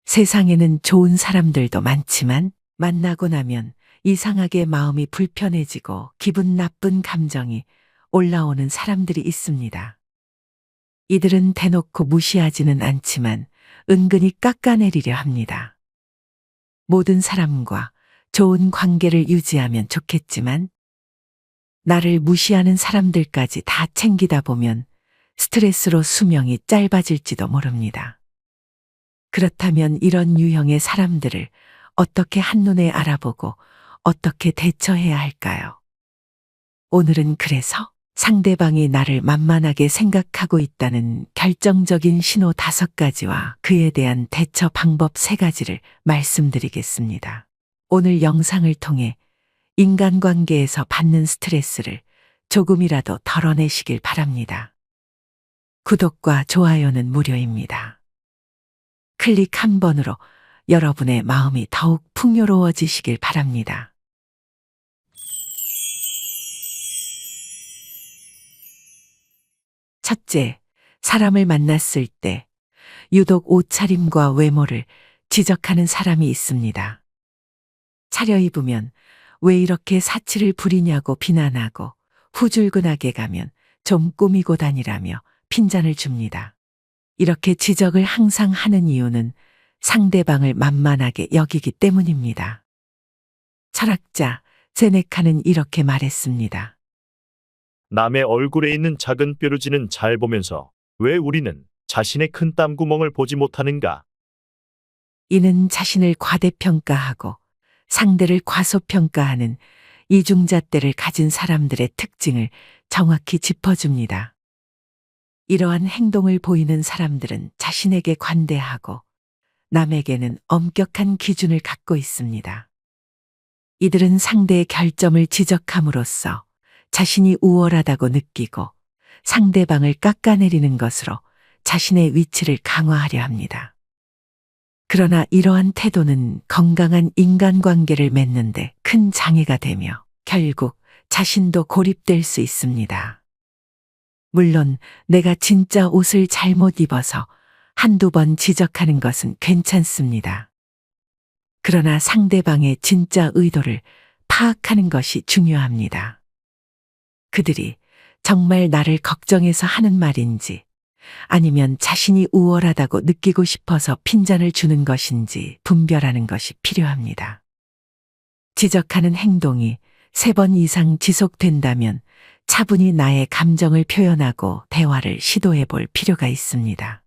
세상에는 좋은 사람들도 많지만 만나고 나면 이상하게 마음이 불편해지고 기분 나쁜 감정이 올라오는 사람들이 있습니다. 이들은 대놓고 무시하지는 않지만 은근히 깎아내리려 합니다. 모든 사람과 좋은 관계를 유지하면 좋겠지만 나를 무시하는 사람들까지 다 챙기다 보면 스트레스로 수명이 짧아질지도 모릅니다. 그렇다면 이런 유형의 사람들을 어떻게 한눈에 알아보고 어떻게 대처해야 할까요? 오늘은 그래서 상대방이 나를 만만하게 생각하고 있다는 결정적인 신호 5가지와 그에 대한 대처 방법 3가지를 말씀드리겠습니다. 오늘 영상을 통해 인간관계에서 받는 스트레스를 조금이라도 덜어내시길 바랍니다. 구독과 좋아요는 무료입니다. 클릭 한 번으로 여러분의 마음이 더욱 풍요로워지시길 바랍니다. 첫째, 사람을 만났을 때 유독 옷차림과 외모를 지적하는 사람이 있습니다. 차려입으면 왜 이렇게 사치를 부리냐고 비난하고 후줄근하게 가면 좀 꾸미고 다니라며 핀잔을 줍니다. 이렇게 지적을 항상 하는 이유는 상대방을 만만하게 여기기 때문입니다. 철학자 세네카는 이렇게 말했습니다. 남의 얼굴에 있는 작은 뾰루지는 잘 보면서 왜 우리는 자신의 큰 땀구멍을 보지 못하는가? 이는 자신을 과대평가하고 상대를 과소평가하는 이중잣대를 가진 사람들의 특징을 정확히 짚어줍니다. 이러한 행동을 보이는 사람들은 자신에게 관대하고 남에게는 엄격한 기준을 갖고 있습니다. 이들은 상대의 결점을 지적함으로써 자신이 우월하다고 느끼고 상대방을 깎아내리는 것으로 자신의 위치를 강화하려 합니다. 그러나 이러한 태도는 건강한 인간관계를 맺는데 큰 장애가 되며 결국 자신도 고립될 수 있습니다. 물론 내가 진짜 옷을 잘못 입어서 한두 번 지적하는 것은 괜찮습니다. 그러나 상대방의 진짜 의도를 파악하는 것이 중요합니다. 그들이 정말 나를 걱정해서 하는 말인지 아니면 자신이 우월하다고 느끼고 싶어서 핀잔을 주는 것인지 분별하는 것이 필요합니다. 지적하는 행동이 3번 이상 지속된다면 차분히 나의 감정을 표현하고 대화를 시도해 볼 필요가 있습니다.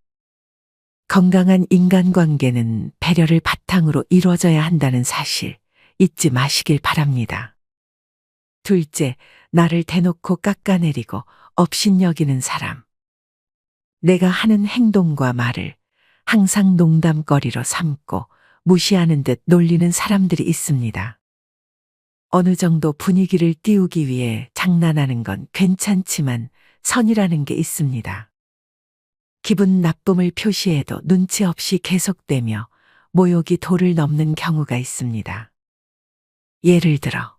건강한 인간관계는 배려를 바탕으로 이루어져야 한다는 사실 잊지 마시길 바랍니다. 둘째, 나를 대놓고 깎아내리고 업신여기는 사람. 내가 하는 행동과 말을 항상 농담거리로 삼고 무시하는 듯 놀리는 사람들이 있습니다. 어느 정도 분위기를 띄우기 위해 장난하는 건 괜찮지만 선이라는 게 있습니다. 기분 나쁨을 표시해도 눈치 없이 계속되며 모욕이 도를 넘는 경우가 있습니다. 예를 들어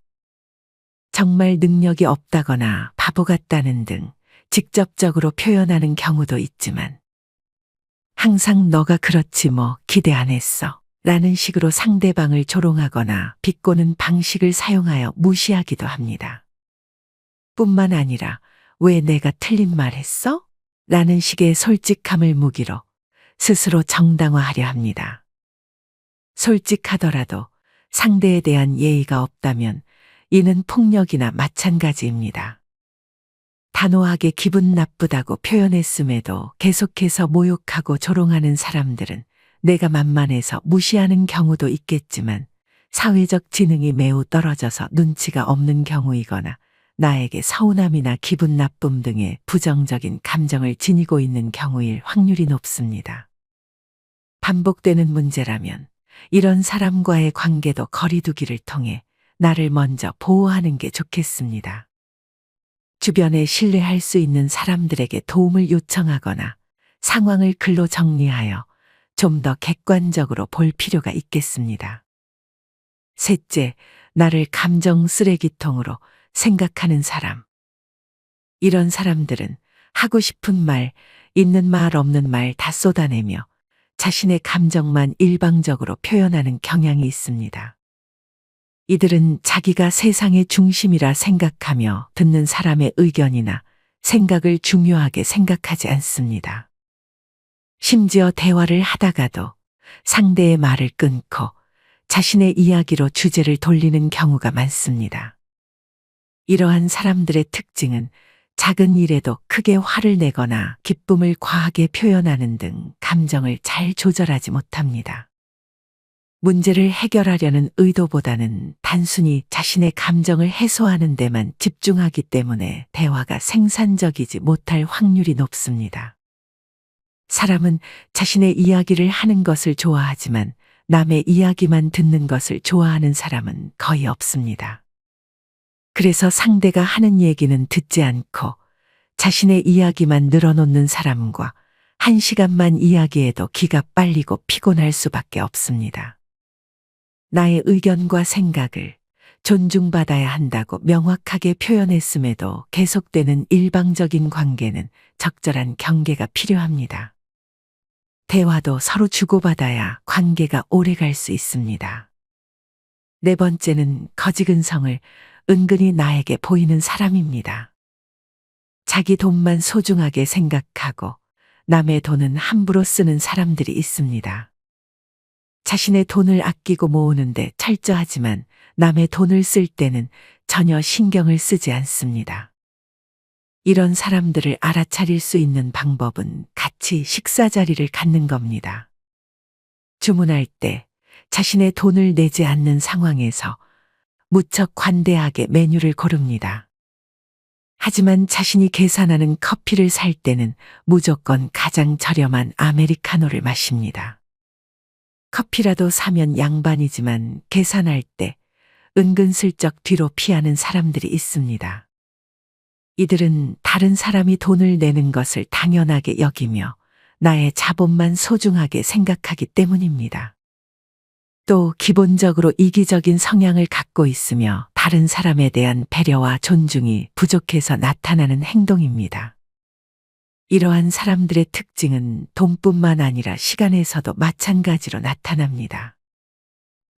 정말 능력이 없다거나 바보 같다는 등 직접적으로 표현하는 경우도 있지만 항상 너가 그렇지 뭐 기대 안 했어 라는 식으로 상대방을 조롱하거나 비꼬는 방식을 사용하여 무시하기도 합니다. 뿐만 아니라 왜 내가 틀린 말 했어? 라는 식의 솔직함을 무기로 스스로 정당화하려 합니다. 솔직하더라도 상대에 대한 예의가 없다면 이는 폭력이나 마찬가지입니다. 단호하게 기분 나쁘다고 표현했음에도 계속해서 모욕하고 조롱하는 사람들은 내가 만만해서 무시하는 경우도 있겠지만 사회적 지능이 매우 떨어져서 눈치가 없는 경우이거나 나에게 서운함이나 기분 나쁨 등의 부정적인 감정을 지니고 있는 경우일 확률이 높습니다. 반복되는 문제라면 이런 사람과의 관계도 거리두기를 통해 나를 먼저 보호하는 게 좋겠습니다. 주변에 신뢰할 수 있는 사람들에게 도움을 요청하거나 상황을 글로 정리하여 좀 더 객관적으로 볼 필요가 있겠습니다. 셋째, 나를 감정 쓰레기통으로 생각하는 사람. 이런 사람들은 하고 싶은 말, 있는 말 없는 말 다 쏟아내며 자신의 감정만 일방적으로 표현하는 경향이 있습니다. 이들은 자기가 세상의 중심이라 생각하며 듣는 사람의 의견이나 생각을 중요하게 생각하지 않습니다. 심지어 대화를 하다가도 상대의 말을 끊고 자신의 이야기로 주제를 돌리는 경우가 많습니다. 이러한 사람들의 특징은 작은 일에도 크게 화를 내거나 기쁨을 과하게 표현하는 등 감정을 잘 조절하지 못합니다. 문제를 해결하려는 의도보다는 단순히 자신의 감정을 해소하는 데만 집중하기 때문에 대화가 생산적이지 못할 확률이 높습니다. 사람은 자신의 이야기를 하는 것을 좋아하지만 남의 이야기만 듣는 것을 좋아하는 사람은 거의 없습니다. 그래서 상대가 하는 얘기는 듣지 않고 자신의 이야기만 늘어놓는 사람과 1시간만 이야기해도 기가 빨리고 피곤할 수밖에 없습니다. 나의 의견과 생각을 존중받아야 한다고 명확하게 표현했음에도 계속되는 일방적인 관계는 적절한 경계가 필요합니다. 대화도 서로 주고받아야 관계가 오래 갈 수 있습니다. 네 번째는 거지근성을 은근히 나에게 보이는 사람입니다. 자기 돈만 소중하게 생각하고 남의 돈은 함부로 쓰는 사람들이 있습니다. 자신의 돈을 아끼고 모으는데 철저하지만 남의 돈을 쓸 때는 전혀 신경을 쓰지 않습니다. 이런 사람들을 알아차릴 수 있는 방법은 같이 식사 자리를 갖는 겁니다. 주문할 때 자신의 돈을 내지 않는 상황에서 무척 관대하게 메뉴를 고릅니다. 하지만 자신이 계산하는 커피를 살 때는 무조건 가장 저렴한 아메리카노를 마십니다. 커피라도 사면 양반이지만 계산할 때 은근슬쩍 뒤로 피하는 사람들이 있습니다. 이들은 다른 사람이 돈을 내는 것을 당연하게 여기며 나의 자본만 소중하게 생각하기 때문입니다. 또 기본적으로 이기적인 성향을 갖고 있으며 다른 사람에 대한 배려와 존중이 부족해서 나타나는 행동입니다. 이러한 사람들의 특징은 돈뿐만 아니라 시간에서도 마찬가지로 나타납니다.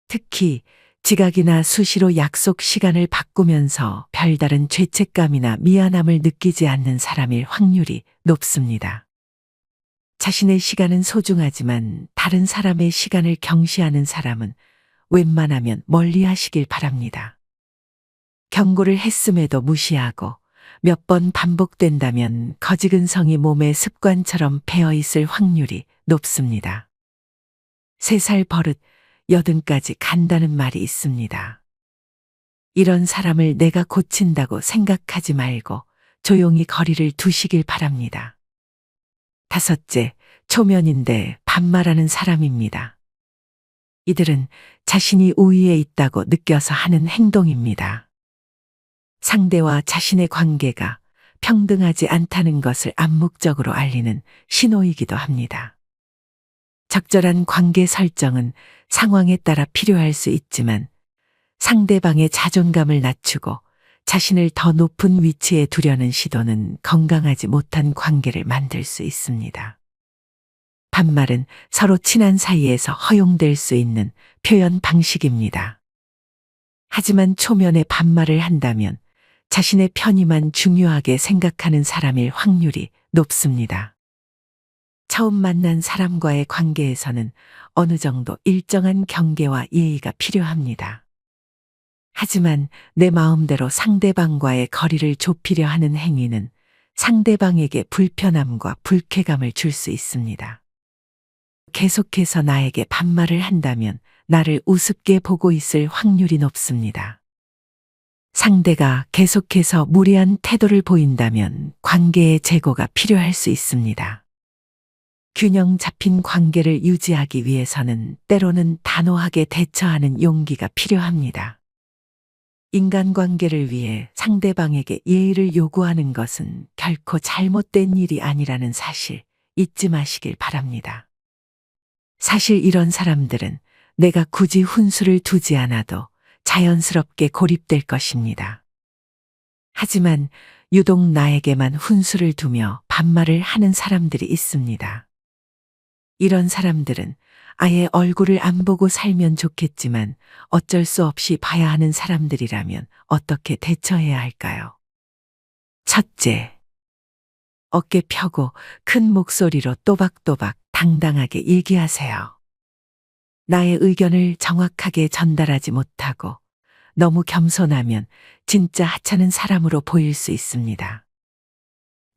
특히 지각이나 수시로 약속 시간을 바꾸면서 별다른 죄책감이나 미안함을 느끼지 않는 사람일 확률이 높습니다. 자신의 시간은 소중하지만 다른 사람의 시간을 경시하는 사람은 웬만하면 멀리 하시길 바랍니다. 경고를 했음에도 무시하고 몇 번 반복된다면 거지근성이 몸의 습관처럼 배어 있을 확률이 높습니다. 3살 버릇 80까지 간다는 말이 있습니다. 이런 사람을 내가 고친다고 생각하지 말고 조용히 거리를 두시길 바랍니다. 5째, 초면인데 반말하는 사람입니다. 이들은 자신이 우위에 있다고 느껴서 하는 행동입니다. 상대와 자신의 관계가 평등하지 않다는 것을 암묵적으로 알리는 신호이기도 합니다. 적절한 관계 설정은 상황에 따라 필요할 수 있지만 상대방의 자존감을 낮추고 자신을 더 높은 위치에 두려는 시도는 건강하지 못한 관계를 만들 수 있습니다. 반말은 서로 친한 사이에서 허용될 수 있는 표현 방식입니다. 하지만 초면에 반말을 한다면 자신의 편의만 중요하게 생각하는 사람일 확률이 높습니다. 처음 만난 사람과의 관계에서는 어느 정도 일정한 경계와 예의가 필요합니다. 하지만 내 마음대로 상대방과의 거리를 좁히려 하는 행위는 상대방에게 불편함과 불쾌감을 줄 수 있습니다. 계속해서 나에게 반말을 한다면 나를 우습게 보고 있을 확률이 높습니다. 상대가 계속해서 무례한 태도를 보인다면 관계의 재고가 필요할 수 있습니다. 균형 잡힌 관계를 유지하기 위해서는 때로는 단호하게 대처하는 용기가 필요합니다. 인간관계를 위해 상대방에게 예의를 요구하는 것은 결코 잘못된 일이 아니라는 사실 잊지 마시길 바랍니다. 사실 이런 사람들은 내가 굳이 훈수를 두지 않아도 자연스럽게 고립될 것입니다. 하지만 유독 나에게만 훈수를 두며 반말을 하는 사람들이 있습니다. 이런 사람들은 아예 얼굴을 안 보고 살면 좋겠지만 어쩔 수 없이 봐야 하는 사람들이라면 어떻게 대처해야 할까요? 첫째, 어깨 펴고 큰 목소리로 또박또박 당당하게 얘기하세요. 나의 의견을 정확하게 전달하지 못하고 너무 겸손하면 진짜 하찮은 사람으로 보일 수 있습니다.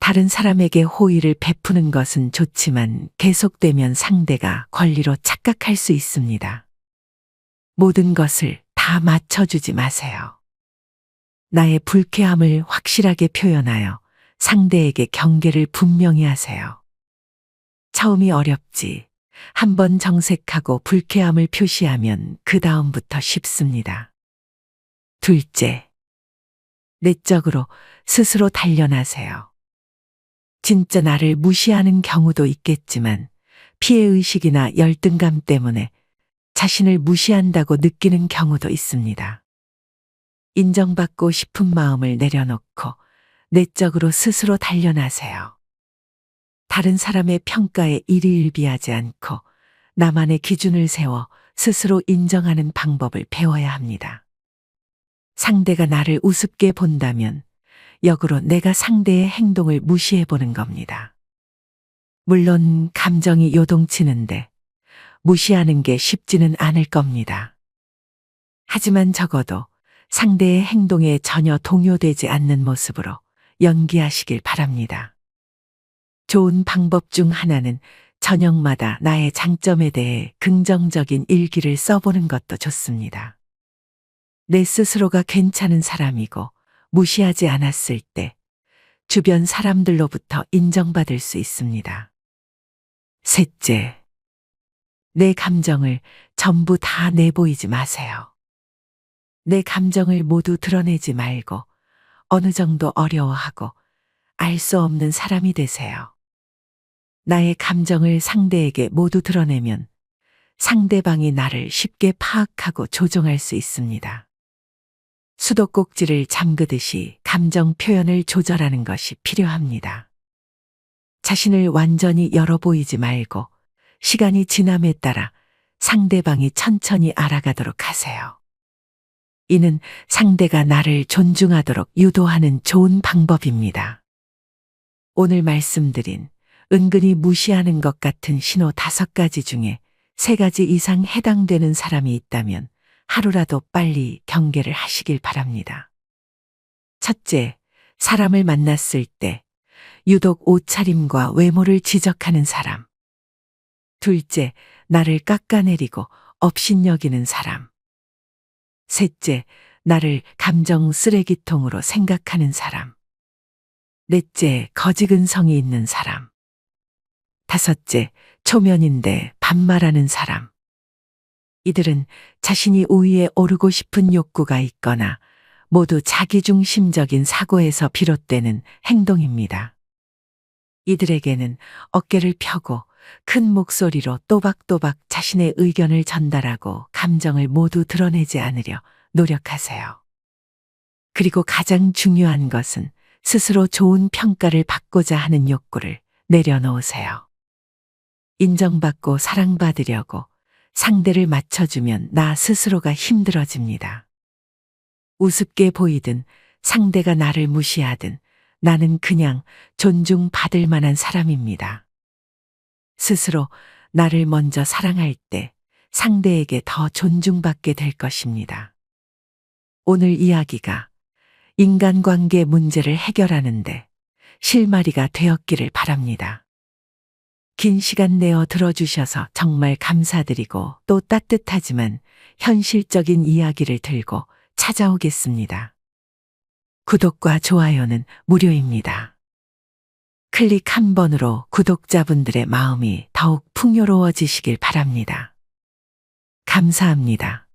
다른 사람에게 호의를 베푸는 것은 좋지만 계속되면 상대가 권리로 착각할 수 있습니다. 모든 것을 다 맞춰주지 마세요. 나의 불쾌함을 확실하게 표현하여 상대에게 경계를 분명히 하세요. 처음이 어렵지. 한번 정색하고 불쾌함을 표시하면 그 다음부터 쉽습니다. 둘째, 내적으로 스스로 단련하세요. 진짜 나를 무시하는 경우도 있겠지만 피해의식이나 열등감 때문에 자신을 무시한다고 느끼는 경우도 있습니다. 인정받고 싶은 마음을 내려놓고 내적으로 스스로 단련하세요. 다른 사람의 평가에 일희일비하지 않고 나만의 기준을 세워 스스로 인정하는 방법을 배워야 합니다. 상대가 나를 우습게 본다면 역으로 내가 상대의 행동을 무시해 보는 겁니다. 물론 감정이 요동치는데 무시하는 게 쉽지는 않을 겁니다. 하지만 적어도 상대의 행동에 전혀 동요되지 않는 모습으로 연기하시길 바랍니다. 좋은 방법 중 하나는 저녁마다 나의 장점에 대해 긍정적인 일기를 써보는 것도 좋습니다. 내 스스로가 괜찮은 사람이고 무시하지 않았을 때 주변 사람들로부터 인정받을 수 있습니다. 셋째, 내 감정을 전부 다 내보이지 마세요. 내 감정을 모두 드러내지 말고 어느 정도 어려워하고 알 수 없는 사람이 되세요. 나의 감정을 상대에게 모두 드러내면 상대방이 나를 쉽게 파악하고 조종할 수 있습니다. 수도꼭지를 잠그듯이 감정 표현을 조절하는 것이 필요합니다. 자신을 완전히 열어 보이지 말고 시간이 지남에 따라 상대방이 천천히 알아가도록 하세요. 이는 상대가 나를 존중하도록 유도하는 좋은 방법입니다. 오늘 말씀드린 은근히 무시하는 것 같은 신호 5가지 중에 3가지 이상 해당되는 사람이 있다면 하루라도 빨리 경계를 하시길 바랍니다. 첫째, 사람을 만났을 때 유독 옷차림과 외모를 지적하는 사람. 둘째, 나를 깎아내리고 업신여기는 사람. 셋째, 나를 감정 쓰레기통으로 생각하는 사람. 넷째, 거지근성이 있는 사람. 다섯째, 초면인데 반말하는 사람. 이들은 자신이 우위에 오르고 싶은 욕구가 있거나 모두 자기중심적인 사고에서 비롯되는 행동입니다. 이들에게는 어깨를 펴고 큰 목소리로 또박또박 자신의 의견을 전달하고 감정을 모두 드러내지 않으려 노력하세요. 그리고 가장 중요한 것은 스스로 좋은 평가를 받고자 하는 욕구를 내려놓으세요. 인정받고 사랑받으려고 상대를 맞춰주면 나 스스로가 힘들어집니다. 우습게 보이든 상대가 나를 무시하든 나는 그냥 존중받을 만한 사람입니다. 스스로 나를 먼저 사랑할 때 상대에게 더 존중받게 될 것입니다. 오늘 이야기가 인간관계 문제를 해결하는데 실마리가 되었기를 바랍니다. 긴 시간 내어 들어주셔서 정말 감사드리고 또 따뜻하지만 현실적인 이야기를 들고 찾아오겠습니다. 구독과 좋아요는 무료입니다. 클릭 한 번으로 구독자분들의 마음이 더욱 풍요로워지시길 바랍니다. 감사합니다.